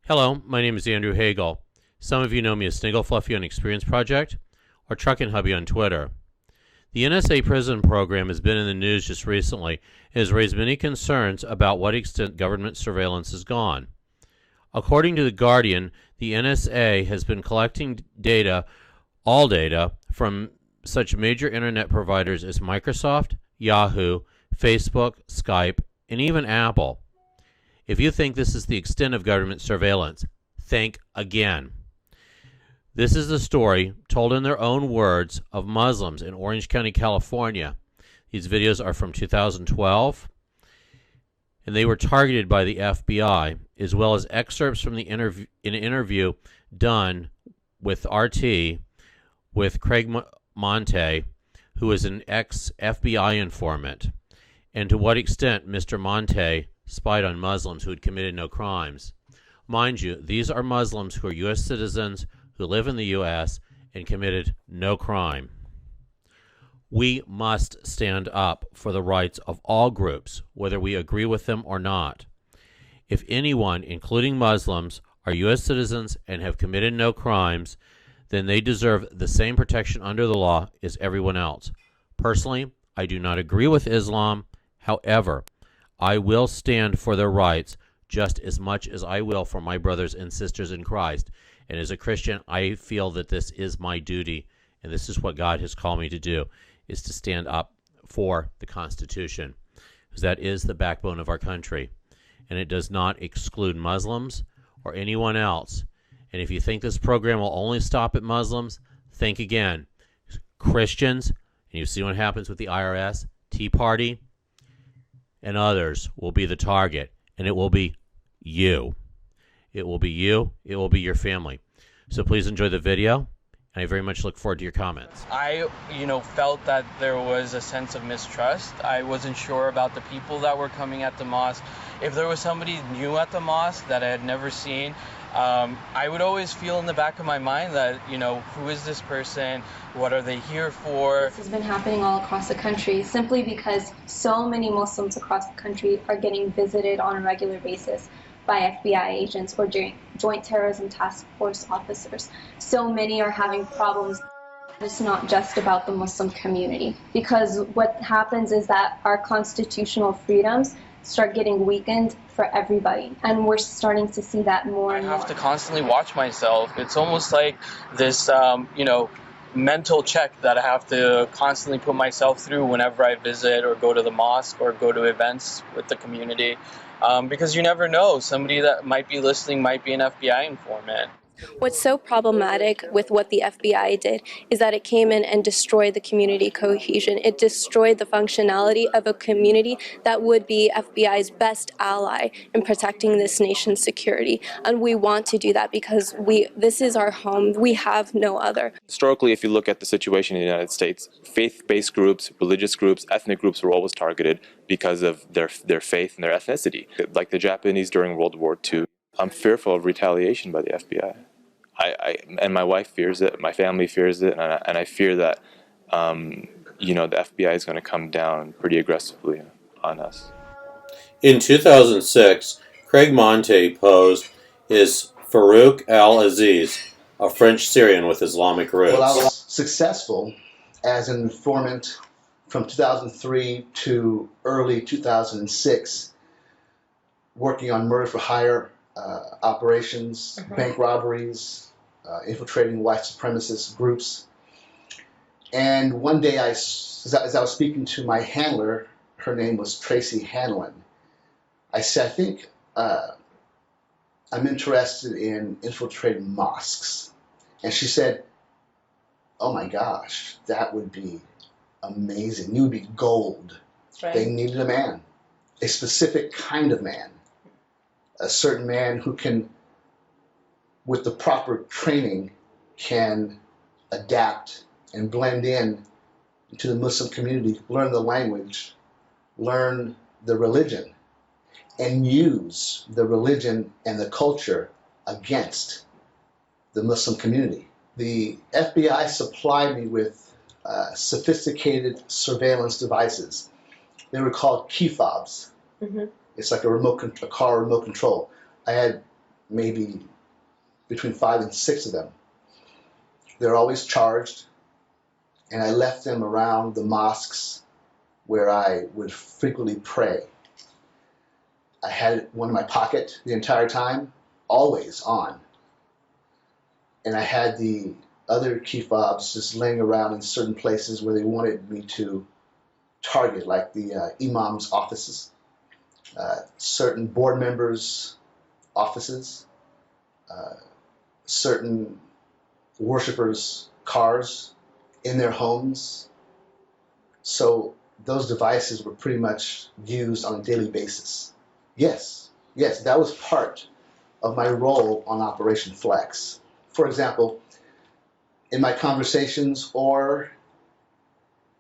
Hello, my name is Andrew Hagle. Some of you know me as Sniggle Fluffy on Experience Project or Truckin' Hubby on Twitter. The NSA prison program has been in the news just recently and has raised many concerns about what extent government surveillance has gone. According to The Guardian, the NSA has been collecting all data, from such major internet providers as Microsoft, Yahoo, Facebook, Skype, and even Apple. If you think this is the extent of government surveillance, think again. This is the story, told in their own words, of Muslims in Orange County, California. These videos are from 2012, and they were targeted by the FBI, as well as excerpts from an interview done with RT with Craig Monteilh, who is an ex-FBI informant, and to what extent Mr. Monteilh spied on Muslims who had committed no crimes. Mind you, these are Muslims who are U.S. citizens who live in the U.S. and committed no crime. We must stand up for the rights of all groups, whether we agree with them or not. If anyone, including Muslims, are U.S. citizens and have committed no crimes, then they deserve the same protection under the law as everyone else. Personally, I do not agree with Islam. However, I will stand for their rights just as much as I will for my brothers and sisters in Christ. And as a Christian, I feel that this is my duty, and this is what God has called me to do, is to stand up for the Constitution, because that is the backbone of our country. And it does not exclude Muslims or anyone else. And if you think this program will only stop at Muslims, think again. Christians, and you see what happens with the IRS, Tea Party, and others will be the target, and it will be you. It will be you. It will be your family. So please enjoy the video, and I very much look forward to your comments. I, felt that there was a sense of mistrust. I wasn't sure about the people that were coming at the mosque. If there was somebody new at the mosque that I had never seen, I would always feel in the back of my mind that, who is this person? What are they here for? This has been happening all across the country simply because so many Muslims across the country are getting visited on a regular basis by FBI agents or Joint Terrorism Task Force officers. So many are having problems. It's not just about the Muslim community, because what happens is that our constitutional freedoms start getting weakened for everybody, and we're starting to see that more and more. I have to constantly watch myself. It's almost like this, mental check that I have to constantly put myself through whenever I visit or go to the mosque or go to events with the community, because you never know, somebody that might be listening might be an FBI informant. What's so problematic with what the FBI did is that it came in and destroyed the community cohesion. It destroyed the functionality of a community that would be FBI's best ally in protecting this nation's security. And we want to do that because this is our home. We have no other. Historically, if you look at the situation in the United States, faith-based groups, religious groups, ethnic groups were always targeted because of their faith and their ethnicity. Like the Japanese during World War II. I'm fearful of retaliation by the FBI. I and my wife fears it, my family fears it, and I fear that, the FBI is going to come down pretty aggressively on us. In 2006, Craig Monteilh posed as Farouk al-Aziz, a French Syrian with Islamic roots. Well, I was successful as an informant from 2003 to early 2006, working on murder-for-hire operations, bank robberies, infiltrating white supremacist groups. And one day, as I was speaking to my handler, her name was Tracy Hanlon, I said, I think I'm interested in infiltrating mosques. And she said, oh my gosh, that would be amazing. You would be gold. Right. They needed a man, a specific kind of man. A certain man who can, with the proper training, can adapt and blend in to the Muslim community, learn the language, learn the religion, and use the religion and the culture against the Muslim community. The FBI supplied me with sophisticated surveillance devices. They were called key fobs. Mm-hmm. It's like a car remote control. I had maybe between 5 and 6 of them. They're always charged, and I left them around the mosques where I would frequently pray. I had one in my pocket the entire time, always on. And I had the other key fobs just laying around in certain places where they wanted me to target, like the imams' offices, certain board members' offices, certain worshippers' cars, in their homes. So those devices were pretty much used on a daily basis. Yes, that was part of my role on Operation Flex. For example, in my conversations or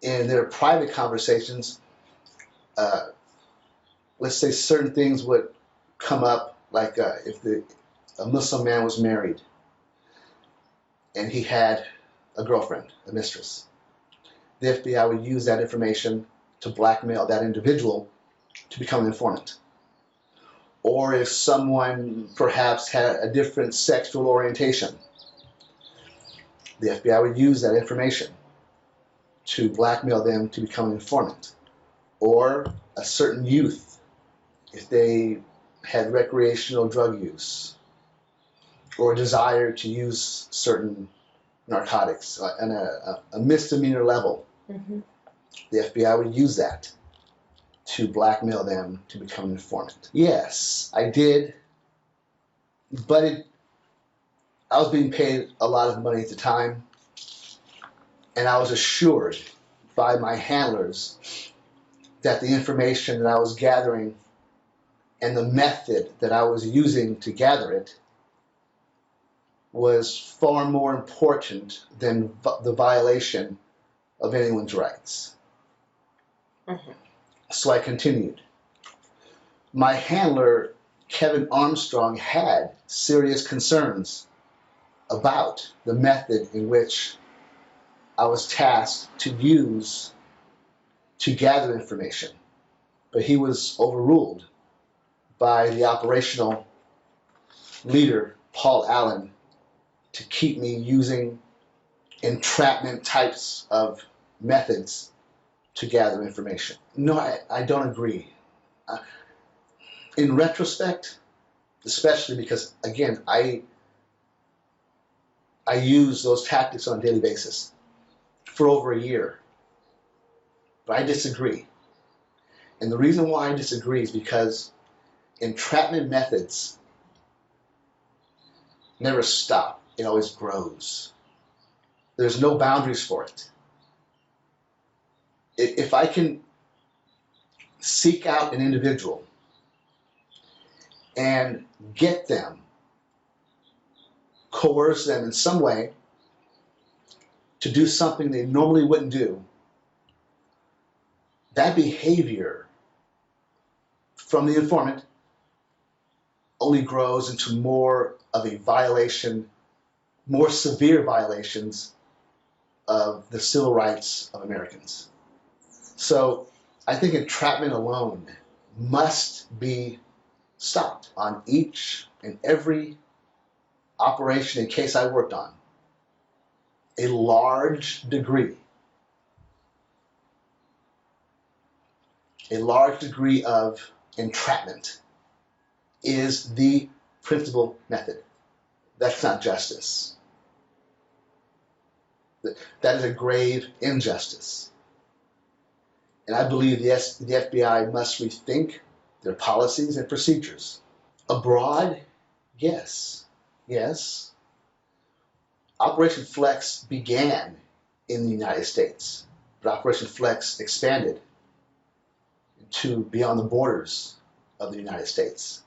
in their private conversations, let's say certain things would come up, like if a Muslim man was married and he had a girlfriend, a mistress, the FBI would use that information to blackmail that individual to become an informant. Or if someone perhaps had a different sexual orientation, the FBI would use that information to blackmail them to become an informant. Or a certain youth, if they had recreational drug use or a desire to use certain narcotics on a misdemeanor level, the FBI would use that to blackmail them to become an informant. Yes, I did, but I was being paid a lot of money at the time, and I was assured by my handlers that the information that I was gathering and the method that I was using to gather it was far more important than the violation of anyone's rights. So I continued. My handler, Kevin Armstrong, had serious concerns about the method in which I was tasked to use to gather information, but he was overruled by the operational leader, Paul Allen, to keep me using entrapment types of methods to gather information. No, I don't agree. In retrospect, especially because, again, I use those tactics on a daily basis for over a year. But I disagree. And the reason why I disagree is because entrapment methods never stop. It always grows. There's no boundaries for it. If I can seek out an individual and get them, coerce them in some way to do something they normally wouldn't do, that behavior from the informant only grows into more of a violation, more severe violations of the civil rights of Americans. So I think entrapment alone must be stopped on each and every operation and case I worked on. A large degree of entrapment is the principal method. That's not justice. That is a grave injustice. And I believe the FBI must rethink their policies and procedures. Abroad, yes. Operation Flex began in the United States, but Operation Flex expanded to beyond the borders of the United States.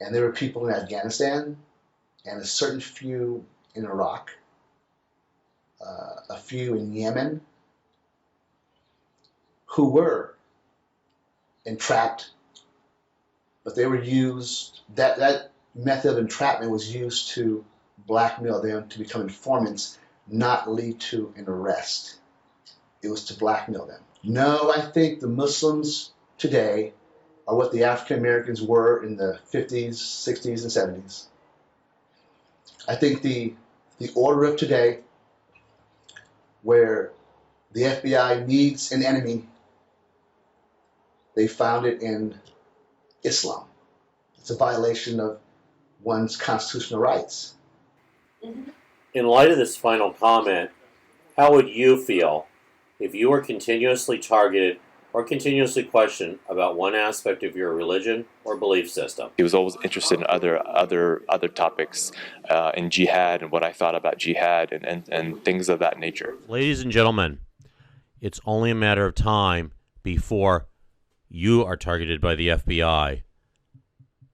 And there were people in Afghanistan and a certain few in Iraq, a few in Yemen, who were entrapped, but they were used, that method of entrapment was used to blackmail them to become informants, not lead to an arrest. It was to blackmail them. No, I think the Muslims today are what the African Americans were in the 50s, 60s, and 70s. I think the order of today, where the FBI needs an enemy, they found it in Islam. It's a violation of one's constitutional rights. In light of this final comment, how would you feel if you were continuously targeted or continuously questioned about one aspect of your religion or belief system? He was always interested in other topics, in jihad and what I thought about jihad and things of that nature. Ladies and gentlemen, it's only a matter of time before you are targeted by the FBI.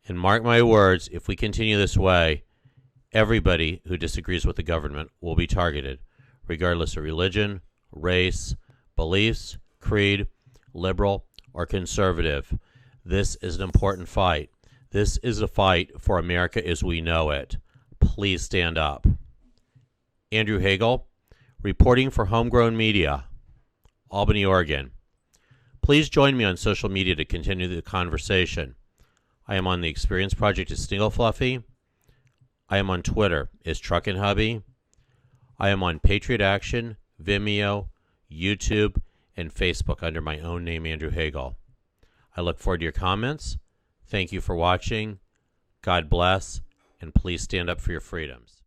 And mark my words, if we continue this way, everybody who disagrees with the government will be targeted, regardless of religion, race, beliefs, creed, liberal, or conservative. This is an important fight. This is a fight for America as we know it. Please stand up. Andrew Hagle, reporting for Homegrown Media, Albany, Oregon. Please join me on social media to continue the conversation. I am on the Experience Project as Sniggle Fluffy. I am on Twitter as Truckin' Hubby. I am on Patriot Action, Vimeo, YouTube, and Facebook under my own name, Andrew Hagle. I look forward to your comments. Thank you for watching. God bless, and please stand up for your freedoms.